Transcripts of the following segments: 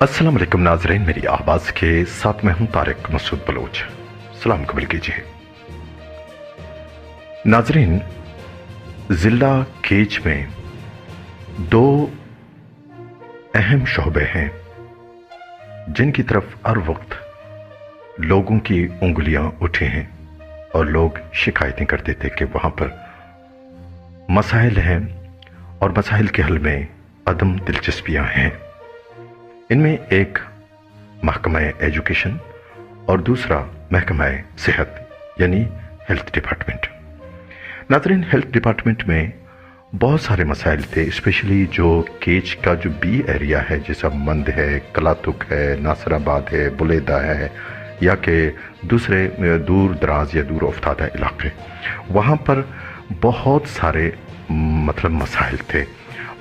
अस्सलाम वालेकुम नाज़रीन, मेरी आवाज़ के साथ मैं हूं तारिक मसूद बलोच। सलाम कबूल कीजिए। नाज़रीन, ज़िला केच में दो अहम शोबे हैं जिनकी तरफ हर वक्त लोगों की उंगलियां उठी हैं और लोग शिकायतें करते थे कि वहां पर मसाइल हैं और मसाइल के हल में अदम दिलचस्पियां हैं। इनमें एक महकमा एजुकेशन और दूसरा महकमा सेहत यानी हेल्थ डिपार्टमेंट। नाज़रीन, हेल्थ डिपार्टमेंट में बहुत सारे मसाइल थे, स्पेशली जो केच का जो बी एरिया है, जैसा मंद है, कलातुक है, नासराबाद है, बुलेदा है, या कि दूसरे दूर दराज या दूर अफ्तादा इलाके, वहाँ पर बहुत सारे मसाइल थे,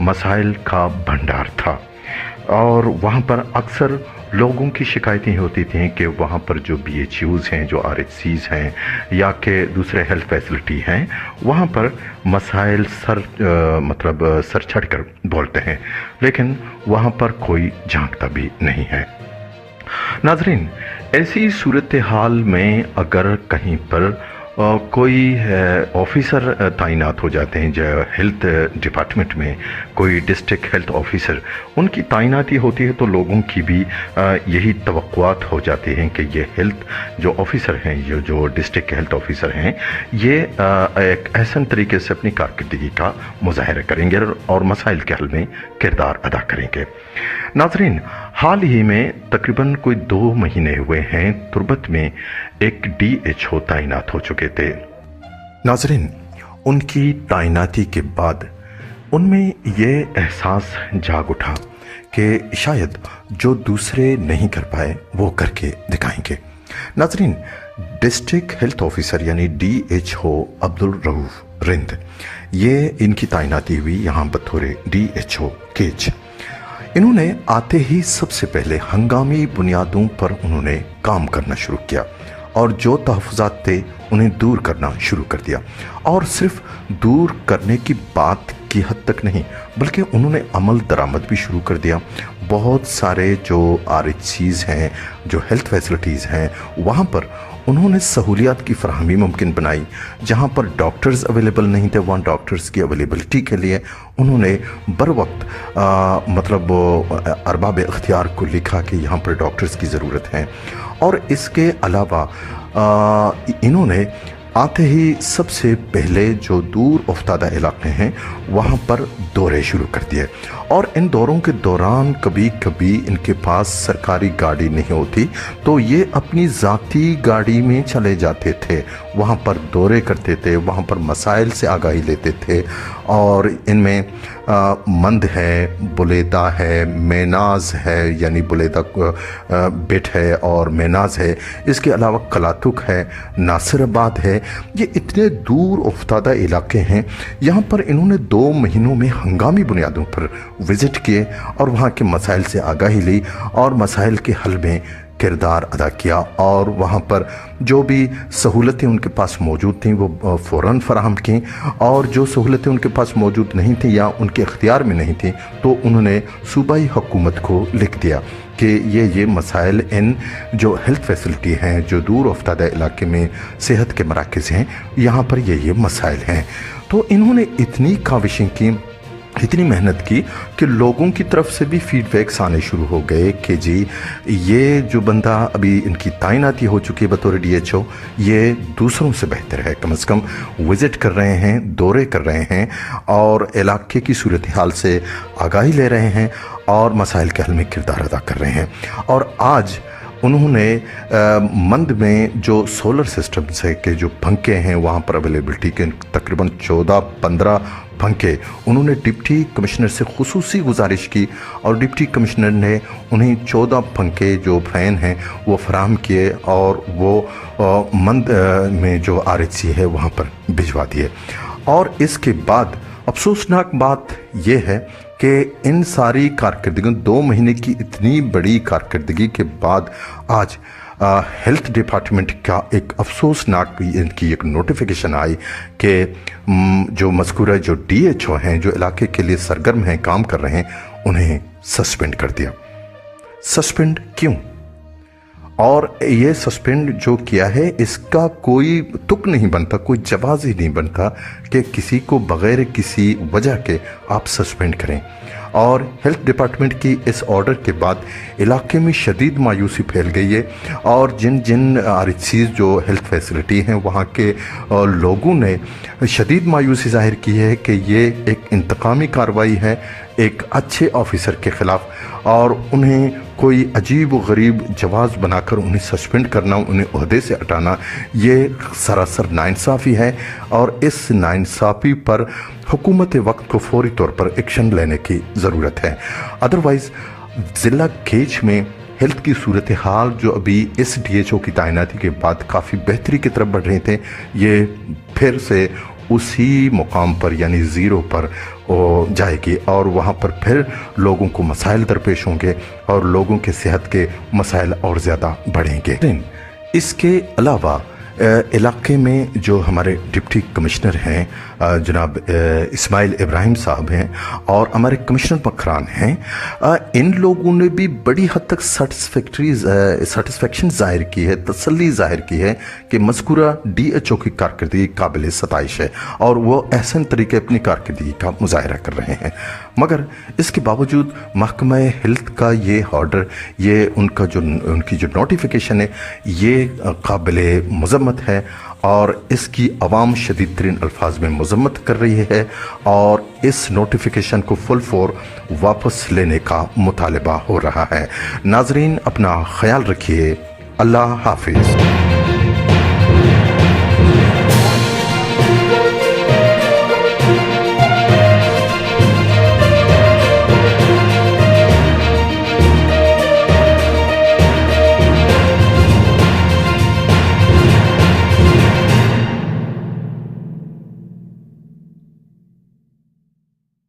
मसाइल का भंडार था। और वहाँ पर अक्सर लोगों की शिकायतें होती थी कि वहाँ पर जो BHUs हैं, जो RHCs हैं, या कि दूसरे हेल्थ फैसिलिटी हैं, वहाँ पर मसाइल सर चढ़ कर बोलते हैं, लेकिन वहाँ पर कोई झांकता भी नहीं है। नाज़रीन, ऐसी सूरत हाल में अगर कहीं पर कोई ऑफिसर तैनात हो जाते हैं, जो हेल्थ डिपार्टमेंट में कोई डिस्ट्रिक्ट हेल्थ ऑफिसर, उनकी तैनाती होती है तो लोगों की भी यही तवक्कुआत हो जाती हैं कि ये हेल्थ जो ऑफिसर हैं, ये जो डिस्ट्रिक्ट हेल्थ ऑफिसर हैं, ये एक ऐसा तरीके से अपनी कारकर्दगी का मुजाहरा करेंगे और मसाइल के हल में किरदार अदा करेंगे। नाज़रीन, हाल ही में तकरीबन कोई 2 महीने हुए हैं, तुर्बत में एक DHO तैनात हो चुके थे। नाज़रीन, उनकी तैनाती के बाद उनमें ये एहसास जाग उठा कि शायद जो दूसरे नहीं कर पाए वो करके दिखाएंगे। नाज़रीन, डिस्ट्रिक्ट हेल्थ ऑफिसर यानी DHO अब्दुल रऊफ रिंद, ये इनकी तैनाती हुई यहाँ बतौर DHO केच। इन्होंने आते ही सबसे पहले हंगामी बुनियादों पर उन्होंने काम करना शुरू किया और जो तहफ़्फ़ुज़ात थे उन्हें दूर करना शुरू कर दिया। और सिर्फ दूर करने की बात की हद तक नहीं, बल्कि उन्होंने अमल दरामद भी शुरू कर दिया। बहुत सारे जो RHCs हैं, जो हेल्थ फैसिलिटीज़ हैं, वहाँ पर उन्होंने सहूलियात की फराहमी मुमकिन बनाई। जहाँ पर डॉक्टर्स अवेलेबल नहीं थे, वहाँ डॉक्टर्स की अवेलेबिलिटी के लिए उन्होंने बर वक्त अरबाब इख्तियार को लिखा कि यहाँ पर डॉक्टर्स की ज़रूरत है। और इसके अलावा इन्होंने आते ही सबसे पहले जो दूर अफ्तादा इलाके हैं वहाँ पर दौरे शुरू कर दिए। और इन दौरों के दौरान कभी कभी इनके पास सरकारी गाड़ी नहीं होती तो ये अपनी ज़ाती गाड़ी में चले जाते थे, वहाँ पर दौरे करते थे, वहाँ पर मसाइल से आगाही लेते थे। और इनमें मंद है, बुलेदा है, मेनाज है यानी बुलेदा बेट है और मेनाज है, इसके अलावा कलातुक है, नासिराबाद है। ये इतने दूर अफ्तादा इलाके हैं। यहाँ पर इन्होंने 2 महीनों में हंगामी बुनियादों पर विज़िट किए और वहाँ के मसाइल से आगाही ली और मसाइल के हल में किरदार अदा किया। और वहाँ पर जो भी सहूलतें उनके पास मौजूद थीं वो फ़ौरन फराहम की, और जो सहूलतें उनके पास मौजूद नहीं थीं या उनके इख्तियार में नहीं थीं तो उन्होंने सूबाई हुकूमत को लिख दिया कि ये मसाइल इन जो हेल्थ फैसिलिटी हैं, जो दूर अफ्तादा इलाके में सेहत के मराकज़ हैं, यहाँ पर ये मसाइल हैं। तो इन्होंने इतनी काविशें की, इतनी मेहनत की कि लोगों की तरफ से भी फीडबैक्स आने शुरू हो गए कि जी ये जो बंदा अभी इनकी तैनाती हो चुकी है बतौर DHO, ये दूसरों से बेहतर है, कम से कम विज़िट कर रहे हैं, दौरे कर रहे हैं और इलाके की सूरत हाल से आगाही ले रहे हैं और मसाइल के हल में किरदार अदा कर रहे हैं। और आज उन्होंने मंद में जो सोलर सिस्टम से के जो पंखे हैं वहाँ पर अवेलेबिलिटी के तकरीबन 14-15 पंखे उन्होंने डिप्टी कमिश्नर से खुसूसी गुजारिश की और डिप्टी कमिश्नर ने उन्हें 14 पंखे जो फ़ैन हैं वो फराहम किए और वो मंद में जो RHC है वहाँ पर भिजवा दिए। और इसके बाद अफसोसनाक बात यह है कि इन सारी कारकर्दगी 2 महीने की इतनी बड़ी कारकर्दगी के बाद आज हेल्थ डिपार्टमेंट का एक अफसोसनाक इनकी एक नोटिफिकेशन आई कि जो मज़कूरा जो DHO हैं जो इलाके के लिए सरगर्म हैं, काम कर रहे हैं, उन्हें सस्पेंड कर दिया। सस्पेंड क्यों? और ये सस्पेंड जो किया है इसका कोई तुक नहीं बनता, कोई जवाब ही नहीं बनता कि किसी को बगैर किसी वजह के आप सस्पेंड करें। और हेल्थ डिपार्टमेंट की इस ऑर्डर के बाद इलाके में शदीद मायूसी फैल गई है और जिन जिन RHCs जो हेल्थ फैसिलिटी हैं वहाँ के लोगों ने शदीद मायूसी जाहिर की है कि ये एक इंतकामी कार्रवाई है एक अच्छे ऑफिसर के ख़िलाफ़ और उन्हें कोई अजीब व गरीब जवाज़ बनाकर उन्हें सस्पेंड करना, उन्हें ओहदे से हटाना, ये सरासर नाइंसाफ़ी है और इस नाइंसाफ़ी पर हुकूमत वक्त को फौरी तौर पर एक्शन लेने की ज़रूरत है। अदरवाइज़ ज़िला केच में हेल्थ की सूरत हाल जो अभी इस DHO की तैनाती के बाद काफ़ी बेहतरी की तरफ बढ़ रहे थे, ये फिर से उसी मुकाम पर यानी ज़ीरो पर जाएगी और वहाँ पर फिर लोगों को मसाइल दरपेश होंगे और लोगों के सेहत के मसाइल और ज़्यादा बढ़ेंगे। इसके अलावा इलाके में जो हमारे डिप्टी कमिश्नर हैं जनाब इस्माइल इब्राहिम साहब हैं और हमारे कमिश्नर मकरान हैं, इन लोगों ने भी बड़ी हद तक सेटिस्फेक्शन जाहिर की है, तसल्ली जाहिर की है कि मज़कूरा DHO की कारकर्दगी काबिल सताइश है और वो एहसन तरीके अपनी कारकर्दगी का मुजाहरा कर रहे हैं। मगर इसके बावजूद महकमा हेल्थ का ये ऑर्डर, ये उनकी जो नोटिफिकेशन है, ये काबिल मज़म्मत है और इसकी अवाम शदीद तरीन अल्फाज में मज़म्मत कर रही है और इस नोटिफिकेशन को फुल फोर वापस लेने का मुतालबा हो रहा है। नाजरीन, अपना ख्याल रखिए। अल्लाह हाफिज़।